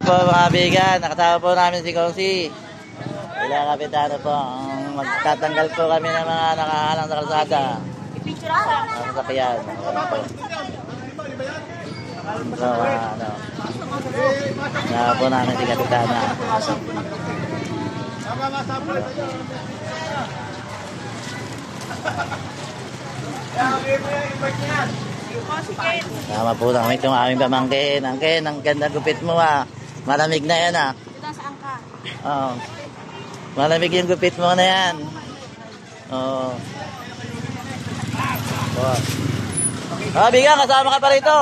po mga bigan, nakasama po namin si Kongsi. Wala kapitano po, magtatanggal po kami ng mga nakahalang sa kalsada. Ang masakyan. So, nakasama po namin si kapitana. Tama po namin itong aming pamangkin. Angkin, ang ganda gupit mo ah. Malamig na yan ah. Saan ka? Oo. Malamig yung gupit mo na yan. Oo. Oh, biga, kasama ka pa rito.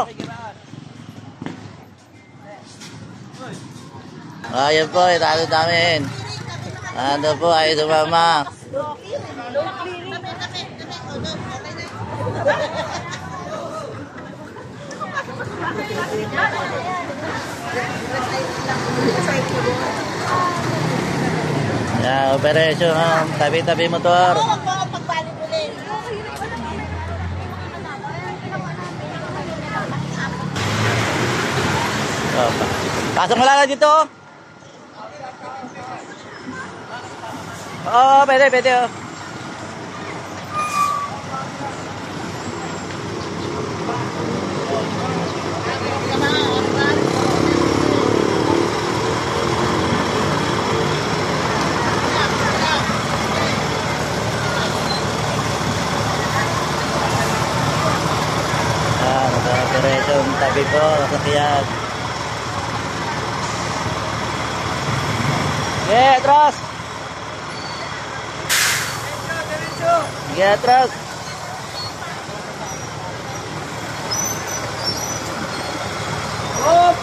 Ayan po, italo namin. Ano po, ay sumama. Yeah, operation, tabi-tabi motor. Pasok mo lang dito. Oo, pwede, pwede. Operation, tabi po, nasakyan. Yeah, atras. Yeah, atras. Hop.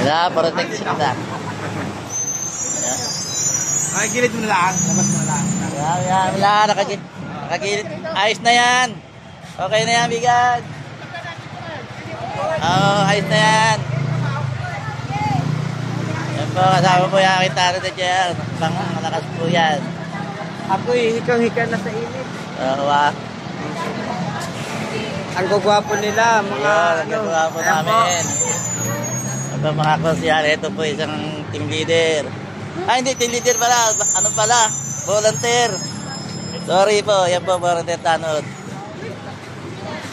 Wala, protection na. Ay, gilid mo na lang. Labas mo na lang. Wala, nakagilid. Ayos na yan. Okay na yan, bigan. Oo, ayos na yan. Yan po, kasama po yung aking taro na dyan. Pang malakas po yan. Ako'y hikang-hika na sa init. Oo, ah. Ang gugwapo nila, mga gugwapo namin. Ito mga konsyal, ito po isang team leader. Ay, hindi team leader pala. Ano pala? Volunteer. Sorry po, yan po volunteer tanod.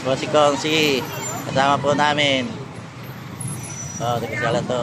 Po si Kongsi. Kasama po namin. Oh, tigil to.